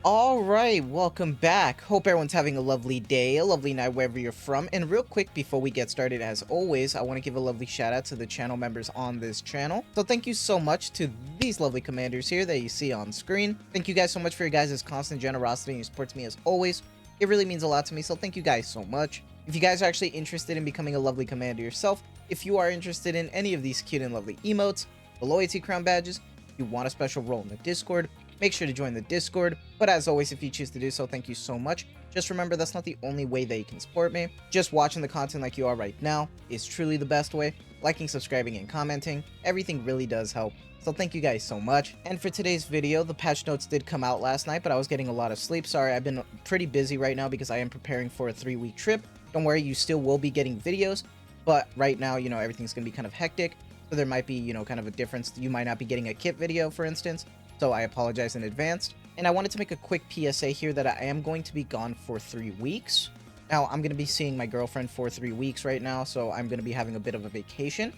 Alright, welcome back. Hope everyone's having a lovely day, a lovely night wherever you're from. And real quick before we get started, as always, I want to give a lovely shout out to the channel members on this channel. So thank you so much to these lovely commanders here that you see on screen. Thank you guys so much for your guys' constant generosity and your support to me as always. It really means a lot to me, so thank you guys so much. If you guys are actually interested in becoming a lovely commander yourself, if you are interested in any of these cute and lovely emotes, the loyalty crown badges, if you want a special role in the Discord, make sure to join the Discord. But as always, if you choose to do so, thank you so much. Just remember, that's not the only way that you can support me. Just watching the content like you are right now is truly the best way. Liking, subscribing, and commenting, everything really does help. So thank you guys so much. And for today's video, the patch notes did come out last night, but I was getting a lot of sleep. Sorry, I've been pretty busy right now because I am preparing for a 3-week trip. Don't worry, you still will be getting videos. But right now, everything's going to be kind of hectic. So there might be, kind of a difference. You might not be getting a kit video, for instance. So I apologize in advance. And I wanted to make a quick PSA here that I am going to be gone for 3 weeks. Now, I'm going to be seeing my girlfriend for 3 weeks right now, so I'm going to be having a bit of a vacation.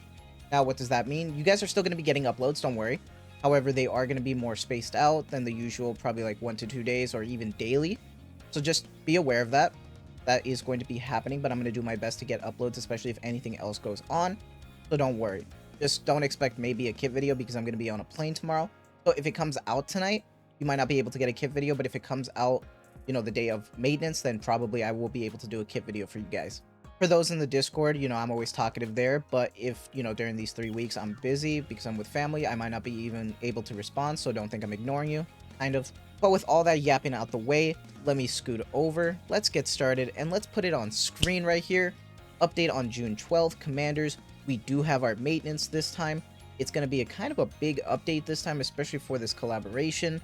Now, what does that mean? You guys are still going to be getting uploads, don't worry. However, they are going to be more spaced out than the usual, probably like 1 to 2 days or even daily. So just be aware of that. That is going to be happening, but I'm going to do my best to get uploads, especially if anything else goes on. So don't worry. Just don't expect maybe a kit video because I'm going to be on a plane tomorrow. So if it comes out tonight, you might not be able to get a kit video, but if it comes out, the day of maintenance, then probably I will be able to do a kit video for you guys. For those in the Discord, I'm always talkative there, but if, during these 3 weeks I'm busy because I'm with family, I might not be even able to respond, so don't think I'm ignoring you, kind of. But with all that yapping out the way, let me scoot over, let's get started, and let's put it on screen right here. Update on June 12th, Commanders, we do have our maintenance this time. It's going to be a kind of a big update this time, especially for this collaboration.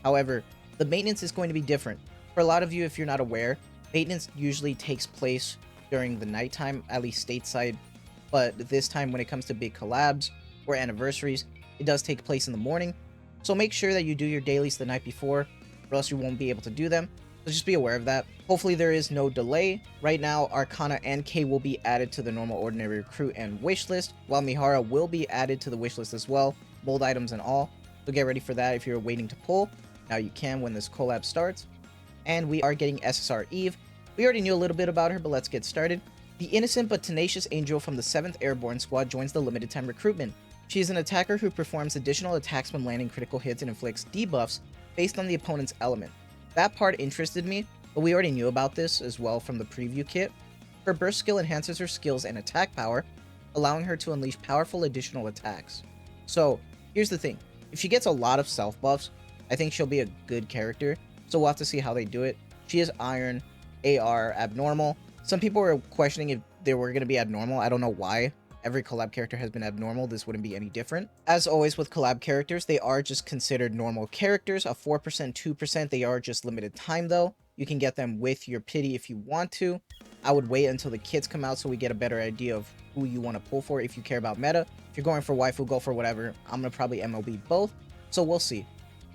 However, the maintenance is going to be different. For a lot of you, if you're not aware, maintenance usually takes place during the nighttime, at least stateside. But this time, when it comes to big collabs or anniversaries, it does take place in the morning. So make sure that you do your dailies the night before, or else you won't be able to do them. So just be aware of that. Hopefully there is no delay. Right now, Arcana and K will be added to the normal ordinary recruit and wish list, while Mihara will be added to the wish list as well, mold items and all. So get ready for that if you're waiting to pull. Now you can when this collab starts. And we are getting SSR Eve. We already knew a little bit about her, but let's get started. The innocent but tenacious angel from the 7th Airborne Squad joins the limited time recruitment. She is an attacker who performs additional attacks when landing critical hits and inflicts debuffs based on the opponent's element. That part interested me, but we already knew about this as well from the preview kit. Her burst skill enhances her skills and attack power, allowing her to unleash powerful additional attacks. So, here's the thing. If she gets a lot of self buffs, I think she'll be a good character, so we'll have to see how they do it. She is Iron, AR, Abnormal. Some people were questioning if they were going to be Abnormal. I don't know why. Every collab character has been abnormal, this wouldn't be any different. As always with collab characters, they are just considered normal characters, a 4%, 2%, they are just limited time though. You can get them with your pity if you want to. I would wait until the kits come out so we get a better idea of who you want to pull for if you care about meta. If you're going for waifu, go for whatever. I'm going to probably MLB both, so we'll see.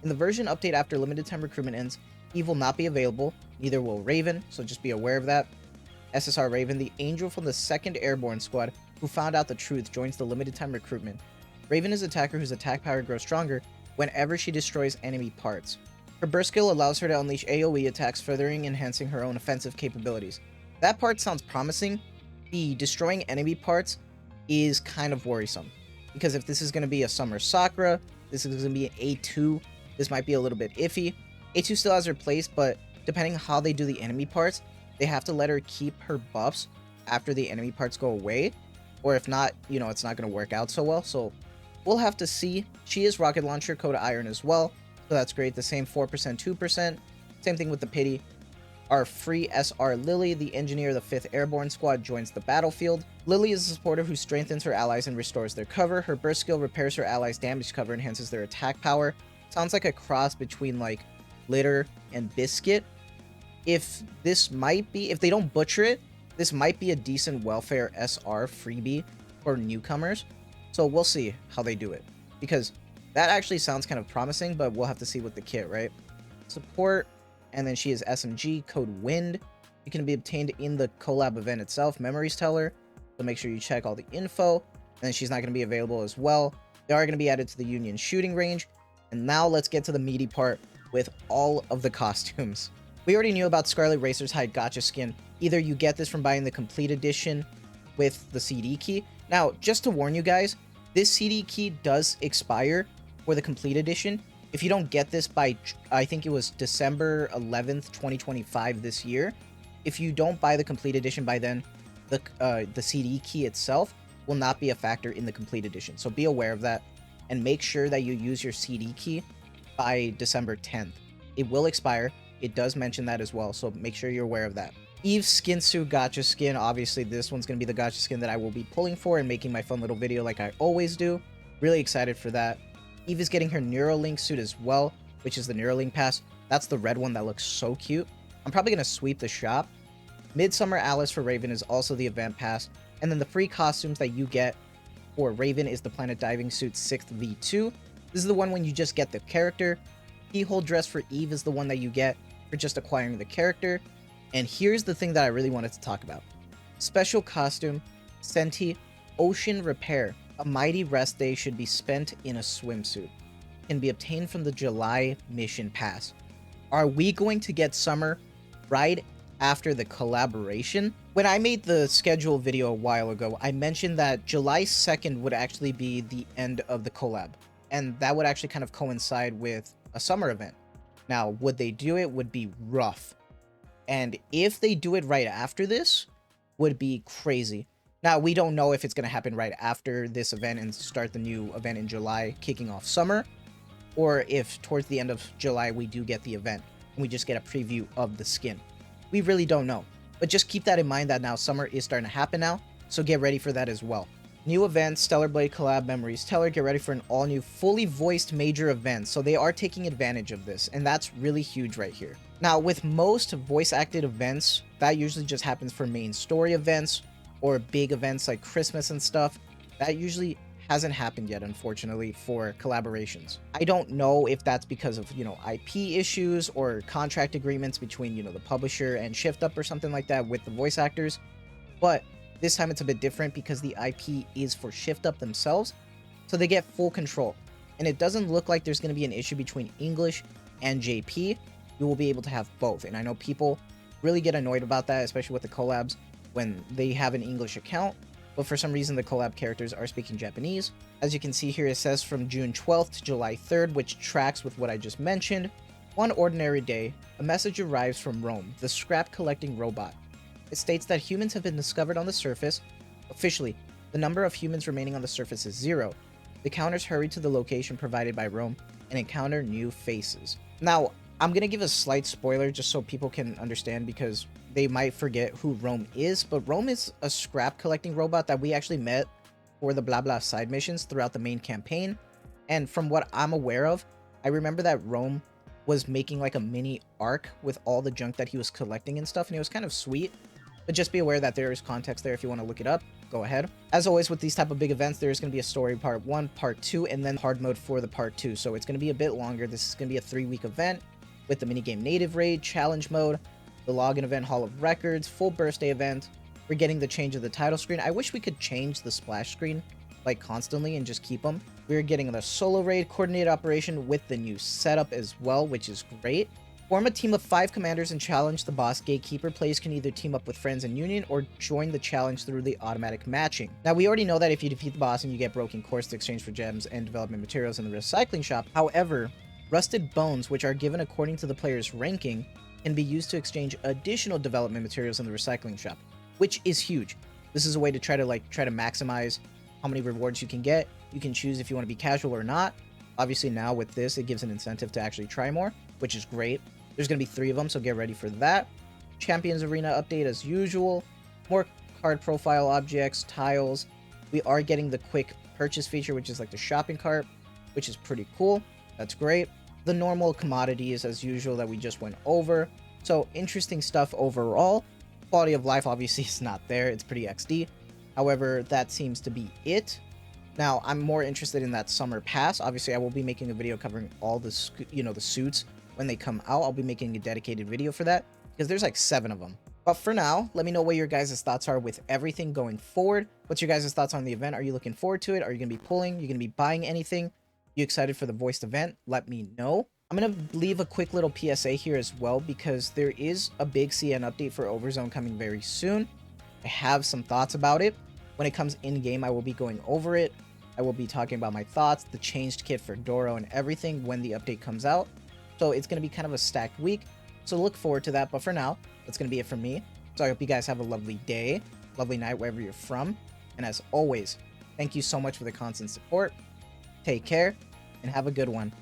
In the version update after limited time recruitment ends, Eve will not be available, neither will Raven, so just be aware of that. SSR Raven, the angel from the 2nd Airborne Squad, who found out the truth, joins the limited time recruitment. Raven is an attacker whose attack power grows stronger whenever she destroys enemy parts. Her burst skill allows her to unleash AoE attacks, furthering enhancing her own offensive capabilities. That part sounds promising. The destroying enemy parts is kind of worrisome, because if this is going to be a Summer Sakura, this is going to be an A2, this might be a little bit iffy. A2 still has her place, but depending on how they do the enemy parts, they have to let her keep her buffs after the enemy parts go away. Or if not, it's not going to work out so well. So we'll have to see. She is rocket launcher code Iron as well. So that's great. The same 4%, 2%. Same thing with the pity. Our free SR Lily, the engineer of the 5th Airborne Squad, joins the battlefield. Lily is a supporter who strengthens her allies and restores their cover. Her burst skill repairs her allies' damage cover, enhances their attack power. Sounds like a cross between like Litter and Biscuit. If they don't butcher it, this might be a decent welfare SR freebie for newcomers. So we'll see how they do it, because that actually sounds kind of promising, but we'll have to see with the kit, right? Support, and then she is SMG, code WIND. It can be obtained in the collab event itself, Memories Teller. So make sure you check all the info. And then she's not going to be available as well. They are going to be added to the Union shooting range. And now let's get to the meaty part. with all of the costumes. We already knew about Scarlet Racer's Hide Gacha skin. Either you get this from buying the complete edition with the CD key. Now, just to warn you guys, this CD key does expire for the complete edition. If you don't get this by, I think it was December 11th, 2025 this year, if you don't buy the complete edition by then, the CD key itself will not be a factor in the complete edition. So be aware of that and make sure that you use your CD key by December 10th. It will expire. It does mention that as well, so make sure you're aware of that. Eve's Skin Suit Gacha skin. Obviously, this one's going to be the gacha skin that I will be pulling for and making my fun little video like I always do. Really excited for that. Eve is getting her Neuralink suit as well, which is the Neuralink pass. That's the red one that looks so cute. I'm probably going to sweep the shop. Midsummer Alice for Raven is also the event pass. And then the free costumes that you get for Raven is the Planet Diving Suit 6th V2. This is the one when you just get the character. Keyhole Dress for Eve is the one that you get for just acquiring the character. And here's the thing that I really wanted to talk about. Special costume, Senti, Ocean Repair. A mighty rest day should be spent in a swimsuit. Can be obtained from the July mission pass. Are we going to get summer right after the collaboration? When I made the schedule video a while ago, I mentioned that July 2nd would actually be the end of the collab. And that would actually kind of coincide with a summer event. Now, would they do it? Would be rough. And if they do it right after this, would be crazy. Now, we don't know if it's going to happen right after this event and start the new event in July, kicking off summer, or if towards the end of July we do get the event and we just get a preview of the skin. We really don't know. But just keep that in mind that now summer is starting to happen now, so get ready for that as well. New events, Stellar Blade collab, Memories Teller, get ready for an all-new, fully voiced major event. So they are taking advantage of this, and that's really huge right here. Now, with most voice-acted events, that usually just happens for main story events or big events like Christmas and stuff. That usually hasn't happened yet, unfortunately, for collaborations. I don't know if that's because of, IP issues or contract agreements between, the publisher and Shift Up or something like that with the voice actors, but this time it's a bit different because the IP is for Shift Up themselves, so they get full control. And it doesn't look like there's going to be an issue between English and JP. You will be able to have both, and I know people really get annoyed about that, especially with the collabs when they have an English account, but for some reason the collab characters are speaking Japanese. As you can see here, it says from June 12th to July 3rd, which tracks with what I just mentioned. One ordinary day, a message arrives from Rome, the scrap collecting robot. It states that humans have been discovered on the surface. Officially, the number of humans remaining on the surface is 0. The counters hurry to the location provided by Rome and encounter new faces. Now, I'm going to give a slight spoiler just so people can understand because they might forget who Rome is, but Rome is a scrap collecting robot that we actually met for the blah blah side missions throughout the main campaign. And from what I'm aware of, I remember that Rome was making like a mini arc with all the junk that he was collecting and stuff, and it was kind of sweet. But just be aware that there is context there if you want to look it up. Go ahead. As always with these type of big events, there is going to be a story part 1, part 2, and then hard mode for the part 2. So it's going to be a bit longer. This is going to be a 3-week event with the minigame native raid, challenge mode, the login event, Hall of Records, full birthday event. We're getting the change of the title screen. I wish we could change the splash screen like constantly and just keep them. We're getting the solo raid coordinated operation with the new setup as well, which is great. Form a team of 5 commanders and challenge the boss. Gatekeeper players can either team up with friends in Union or join the challenge through the automatic matching. Now, we already know that if you defeat the boss and you get broken cores to exchange for gems and development materials in the recycling shop. However, rusted bones, which are given according to the player's ranking, can be used to exchange additional development materials in the recycling shop, which is huge. This is a way to try to maximize how many rewards you can get. You can choose if you want to be casual or not. Obviously now with this, it gives an incentive to actually try more, which is great. There's going to be 3 of them, so get ready for that. Champions Arena update as usual. More card profile objects, tiles. We are getting the quick purchase feature, which is like the shopping cart, which is pretty cool. That's great. The normal commodities as usual that we just went over. So interesting stuff overall. Quality of life obviously is not there. It's pretty XD. However, that seems to be it. Now, I'm more interested in that summer pass. Obviously, I will be making a video covering all the, the suits when they come out. I'll be making a dedicated video for that because there's like 7 of them. But for now, let me know what your guys' thoughts are with everything going forward. What's your guys' thoughts on the event? Are you looking forward to it? Are you going to be pulling? Are you going to be buying anything? You excited for the voiced event? Let me know. I'm going to leave a quick little PSA here as well, because there is a big CN update for Overzone coming very soon. I have some thoughts about it. When it comes in-game, I will be going over it. I will be talking about my thoughts, the changed kit for Doro, and everything when the update comes out. So it's going to be kind of a stacked week. So look forward to that. But for now, that's going to be it from me. So I hope you guys have a lovely day, lovely night, wherever you're from. And as always, thank you so much for the constant support. Take care and have a good one.